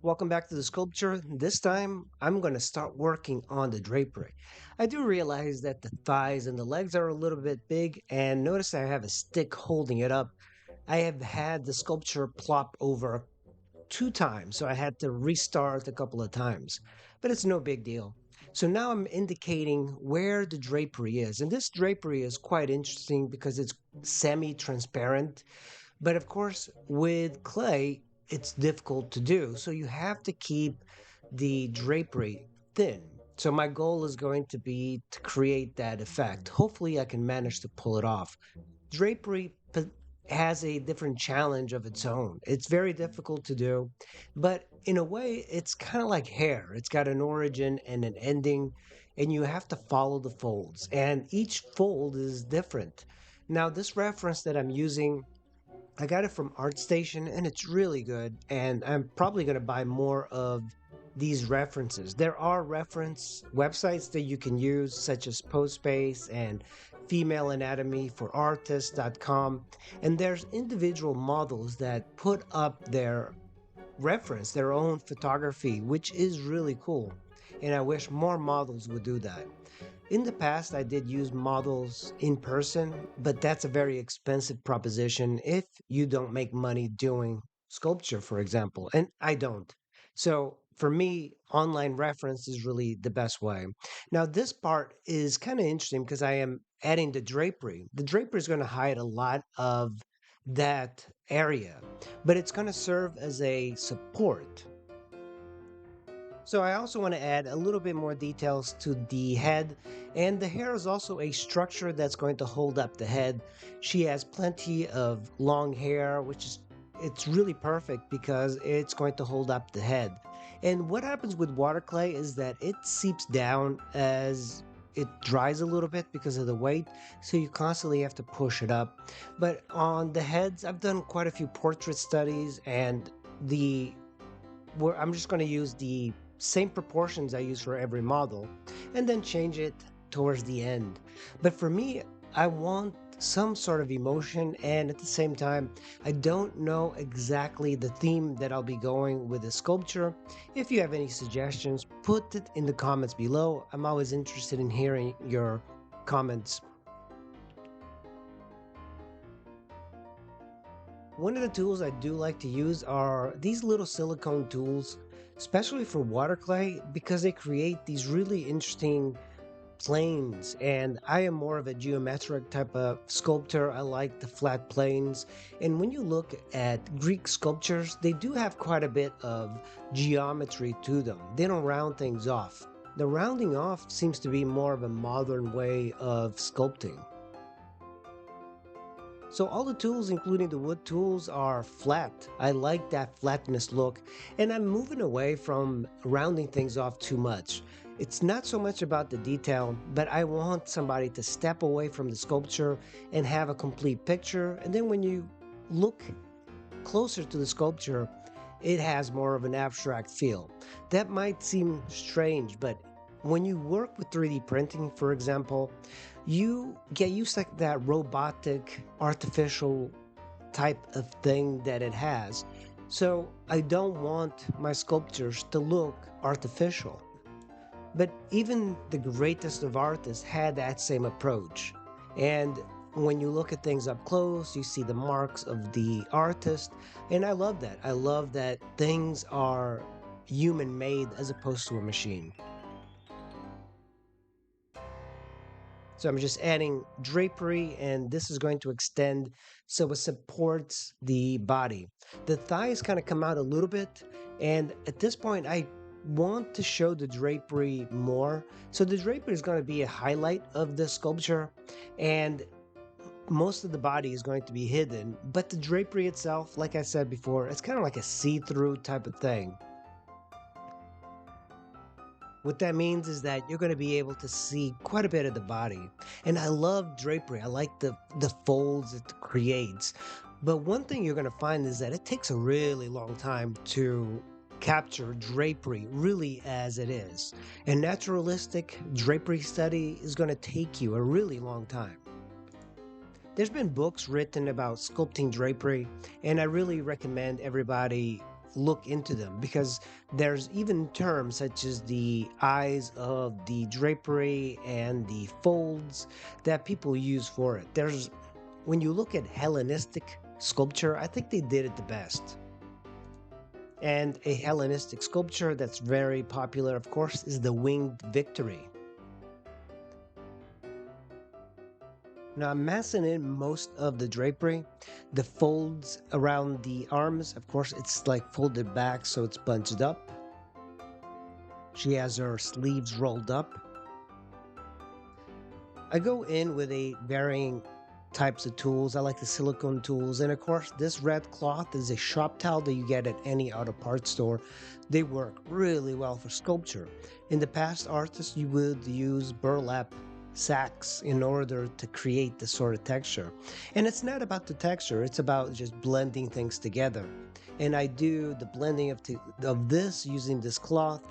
Welcome back to the sculpture. This time, I'm going to start working on the drapery. I do realize that the thighs and the legs are a little bit big, and notice I have a stick holding it up. I have had the sculpture plop over two times, so I had to restart a couple of times, but it's no big deal. So now I'm indicating where the drapery is, and this drapery is quite interesting because it's semi-transparent, but of course, with clay, it's difficult to do. So you have to keep the drapery thin. So my goal is going to be to create that effect. Hopefully, I can manage to pull it off. Drapery has a different challenge of its own. It's very difficult to do, but in a way, it's kind of like hair. It's got an origin and an ending, and you have to follow the folds, and each fold is different. Now, this reference that I'm using, I got it from ArtStation and it's really good. And I'm probably going to buy more of these references. There are reference websites that you can use, such as Postpace and Female Anatomy for Artists.com. And there's individual models that put up their reference, their own photography, which is really cool. And I wish more models would do that. In the past, I did use models in person, but that's a very expensive proposition if you don't make money doing sculpture, for example, and I don't. So for me, online reference is really the best way. Now, this part is kind of interesting because I am adding the drapery. The drapery is going to hide a lot of that area, but it's going to serve as a support. So I also want to add a little bit more details to the head, and the hair is also a structure that's going to hold up the head. She has plenty of long hair, which is it's really perfect because it's going to hold up the head. And what happens with water clay is that it seeps down as it dries a little bit because of the weight, so you constantly have to push it up. But on the heads, I've done quite a few portrait studies, and the where I'm just going to use the same proportions I use for every model and then change it towards the end. But for me, I want some sort of emotion, and at the same time, I don't know exactly the theme that I'll be going with the sculpture. If you have any suggestions, put it in the comments below. I'm always interested in hearing your comments. One of the tools I do like to use are these little silicone tools, especially for water clay, because they create these really interesting planes. And I am more of a geometric type of sculptor. I like the flat planes. And when you look at Greek sculptures, they do have quite a bit of geometry to them. They don't round things off. The rounding off seems to be more of a modern way of sculpting. So all the tools, including the wood tools, are flat. I like that flatness look, and I'm moving away from rounding things off too much. It's not so much about the detail, but I want somebody to step away from the sculpture and have a complete picture. And then when you look closer to the sculpture, it has more of an abstract feel. That might seem strange, but when you work with 3D printing, for example, you get used to that robotic, artificial type of thing that it has. So I don't want my sculptures to look artificial. But even the greatest of artists had that same approach. And when you look at things up close, you see the marks of the artist. And I love that. I love that things are human made as opposed to a machine. So I'm just adding drapery, and this is going to extend so it supports the body. The thighs kind of come out a little bit, and at this point, I want to show the drapery more. So the drapery is going to be a highlight of the sculpture, and most of the body is going to be hidden. But the drapery itself, like I said before, it's kind of like a see-through type of thing. What that means is that you're going to be able to see quite a bit of the body. And I love drapery. I like the folds it creates. But one thing you're going to find is that it takes a really long time to capture drapery really as it is. A naturalistic drapery study is going to take you a really long time. There's been books written about sculpting drapery, and I really recommend everybody look into them because there's even terms such as the eyes of the drapery and the folds that people use for it. There's when you look at Hellenistic sculpture, I think they did it the best. And a Hellenistic sculpture that's very popular, of course, is the Winged Victory. Now I'm massing in most of the drapery. The folds around the arms, of course, it's like folded back, so it's bunched up. She has her sleeves rolled up. I go in with a varying types of tools. I like the silicone tools. And of course, this red cloth is a shop towel that you get at any auto parts store. They work really well for sculpture. In the past, artists, you would use burlap sacks in order to create this sort of texture. And it's not about the texture, it's about just blending things together. And I do the blending of this using this cloth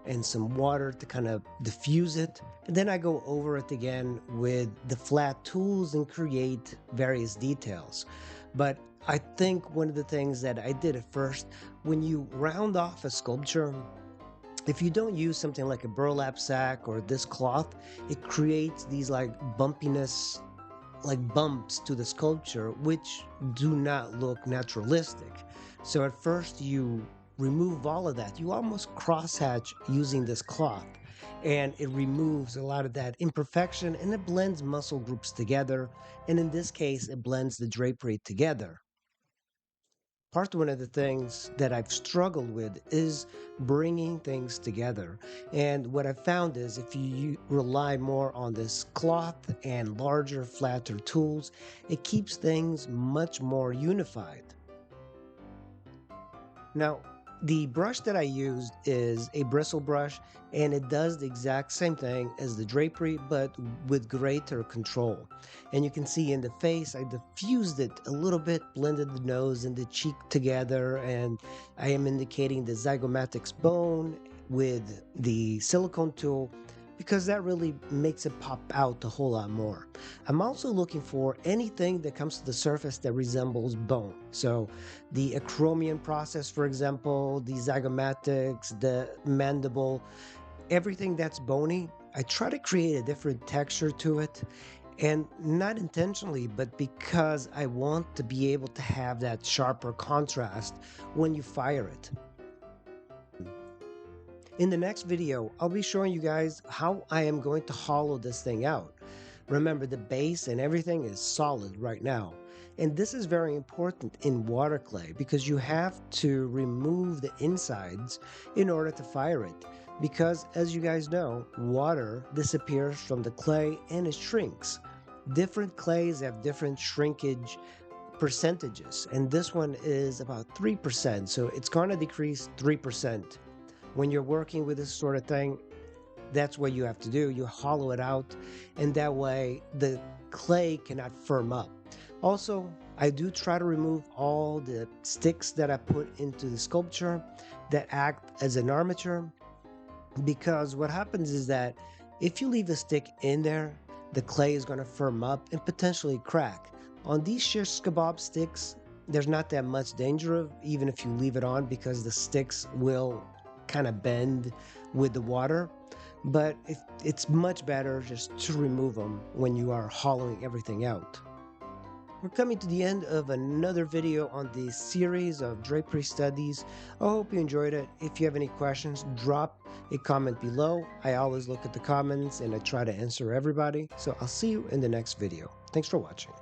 and some water to kind of diffuse it. And then I go over it again with the flat tools and create various details. But I think one of the things that I did at first, when you round off a sculpture, if you don't use something like a burlap sack or this cloth, it creates these like bumpiness, like bumps to the sculpture, which do not look naturalistic. So at first you remove all of that. You almost crosshatch using this cloth, and it removes a lot of that imperfection and it blends muscle groups together. And in this case, it blends the drapery together. One of the things that I've struggled with is bringing things together. And what I've found is if you rely more on this cloth and larger, flatter tools, it keeps things much more unified. Now, the brush that I used is a bristle brush, and it does the exact same thing as the drapery, but with greater control. And you can see in the face, I diffused it a little bit, blended the nose and the cheek together, and I am indicating the zygomatics bone with the silicone tool because that really makes it pop out a whole lot more. I'm also looking for anything that comes to the surface that resembles bone. So the acromion process, for example, the zygomatics, the mandible, everything that's bony, I try to create a different texture to it. And not intentionally, but because I want to be able to have that sharper contrast when you fire it. In the next video, I'll be showing you guys how I am going to hollow this thing out. Remember, the base and everything is solid right now. And this is very important in water clay because you have to remove the insides in order to fire it. Because as you guys know, water disappears from the clay and it shrinks. Different clays have different shrinkage percentages, and this one is about 3%, so it's going to decrease 3%. When you're working with this sort of thing, that's what you have to do. You hollow it out, and that way the clay cannot firm up. Also, I do try to remove all the sticks that I put into the sculpture that act as an armature, because what happens is that if you leave a stick in there, the clay is going to firm up and potentially crack. On these shish kebab sticks, there's not that much danger of, even if you leave it on, because the sticks will kind of bend with the water. But it's much better just to remove them when you are hollowing everything out. We're coming to the end of another video on the series of drapery studies. I hope you enjoyed it. If you have any questions, drop a comment below. I always look at the comments and I try to answer everybody. So I'll see you in the next video. Thanks for watching.